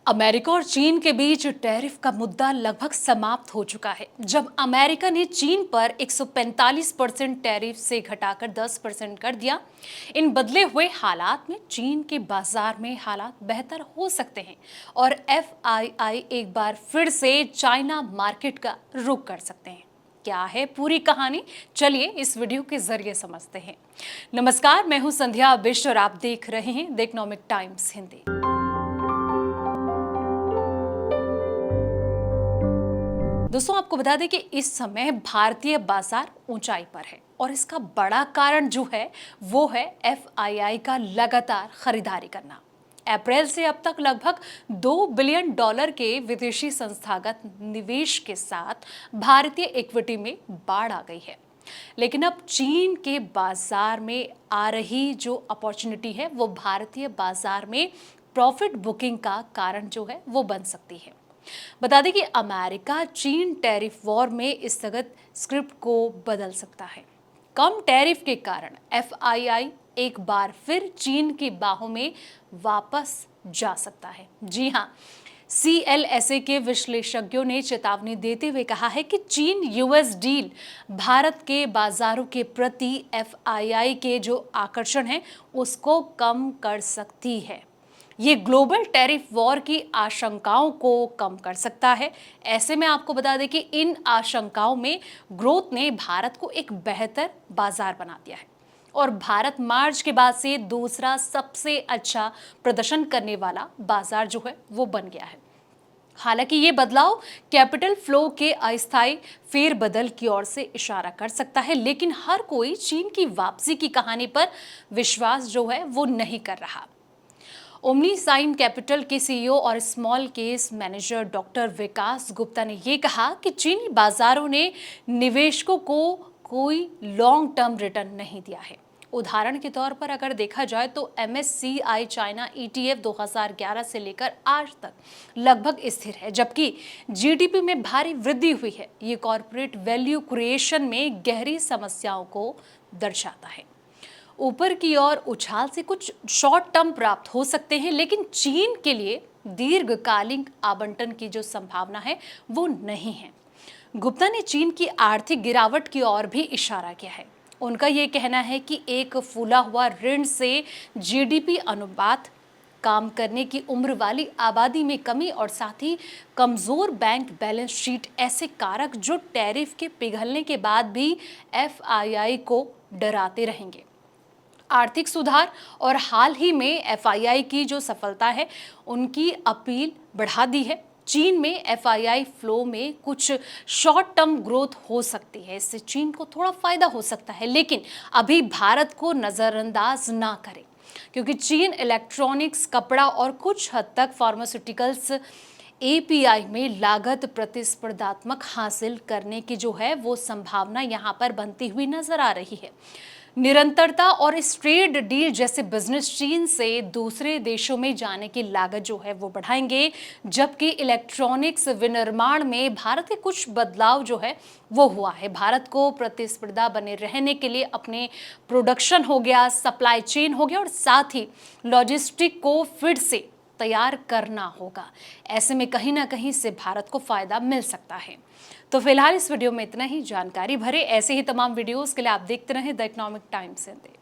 America और चीन के बीच टैरिफ का मुद्दा लगभग समाप्त हो चुका है। जब अमेरिका ने चीन पर 145% टैरिफ से घटाकर 10% कर दिया। इन बदले हुए हालात में चीन के बाजार में हालात बेहतर हो सकते हैं और एफआईआई एक बार फिर से चाइना मार्केट का रुख कर सकते हैं। क्या है पूरी कहानी, चलिए इस वीडियो के जरिए समझते हैं। नमस्कार, मैं हूं संध्या बिष्ट और आप देख रहे हैं द इकोनॉमिक टाइम्स हिंदी। दोस्तों, आपको बता दें कि इस समय भारतीय बाजार ऊंचाई पर है और इसका बड़ा कारण जो है वो है एफआईआई का लगातार खरीदारी करना। अप्रैल से अब तक लगभग $2 बिलियन के विदेशी संस्थागत निवेश के साथ भारतीय इक्विटी में बाढ़ आ गई है। लेकिन अब चीन के बाजार में आ रही जो अपॉर्चुनिटी है वो भारतीय बाजार में प्रॉफिट बुकिंग का कारण जो है वो बन सकती है। बता दें कि अमेरिका चीन टैरिफ वॉर में स्थगित स्क्रिप्ट को बदल सकता है। कम टैरिफ के कारण एफआईआई एक बार फिर चीन की बाहों में वापस जा सकता है। जी हां, सीएलएसए के विश्लेषज्ञों ने चेतावनी देते हुए कहा है कि चीन यूएस डील भारत के बाजारों के प्रति एफआईआई के जो आकर्षण है उसको कम कर सकती है। ये ग्लोबल टैरिफ वॉर की आशंकाओं को कम कर सकता है। ऐसे में आपको बता दें कि इन आशंकाओं में ग्रोथ ने भारत को एक बेहतर बाजार बना दिया है और भारत मार्च के बाद से दूसरा सबसे अच्छा प्रदर्शन करने वाला बाजार जो है वो बन गया है। हालांकि ये बदलाव कैपिटल फ्लो के अस्थायी फेरबदल की ओर से इशारा कर सकता है, लेकिन हर कोई चीन की वापसी की कहानी पर विश्वास जो है वो नहीं कर रहा। ओमनीसाइन कैपिटल के सीईओ और स्मॉल केस मैनेजर डॉक्टर विकास गुप्ता ने यह कहा कि चीनी बाजारों ने निवेशकों को कोई लॉन्ग टर्म रिटर्न नहीं दिया है। उदाहरण के तौर पर अगर देखा जाए तो एमएससीआई चाइना ईटीएफ 2011 से लेकर आज तक लगभग स्थिर है, जबकि जीडीपी में भारी वृद्धि हुई है। ये कॉर्पोरेट वैल्यू क्रिएशन में गहरी समस्याओं को दर्शाता है। ऊपर की ओर उछाल से कुछ शॉर्ट टर्म प्राप्त हो सकते हैं, लेकिन चीन के लिए दीर्घकालीन आवंटन की जो संभावना है वो नहीं है। गुप्ता ने चीन की आर्थिक गिरावट की ओर भी इशारा किया है। उनका ये कहना है कि एक फूला हुआ ऋण से जीडीपी अनुपात, काम करने की उम्र वाली आबादी में कमी और साथ ही कमजोर बैंक बैलेंस शीट ऐसे कारक जो टैरिफ के पिघलने के बाद भी एफआईआई को डराते रहेंगे। आर्थिक सुधार और हाल ही में एफआईआई की जो सफलता है उनकी अपील बढ़ा दी है। चीन में एफआईआई फ्लो में कुछ शॉर्ट टर्म ग्रोथ हो सकती है, इससे चीन को थोड़ा फायदा हो सकता है, लेकिन अभी भारत को नजरअंदाज ना करें क्योंकि चीन इलेक्ट्रॉनिक्स, कपड़ा और कुछ हद तक फार्मास्यूटिकल्स एपीआई में लागत प्रतिस्पर्धात्मक हासिल करने की जो है वो संभावना यहाँ पर बनती हुई नजर आ रही है। निरंतरता और इस ट्रेड डील जैसे बिजनेस चीन से दूसरे देशों में जाने की लागत जो है वो बढ़ाएंगे, जबकि इलेक्ट्रॉनिक्स विनिर्माण में भारत के कुछ बदलाव जो है वो हुआ है। भारत को प्रतिस्पर्धा बने रहने के लिए अपने प्रोडक्शन हो गया, सप्लाई चेन हो गया और साथ ही लॉजिस्टिक को फिर से तैयार करना होगा। ऐसे में कहीं ना कहीं से भारत को फायदा मिल सकता है। तो फिलहाल इस वीडियो में इतना ही। जानकारी भरे ऐसे ही तमाम वीडियोस के लिए आप देखते रहें द इकोनॉमिक टाइम्स हिंदी।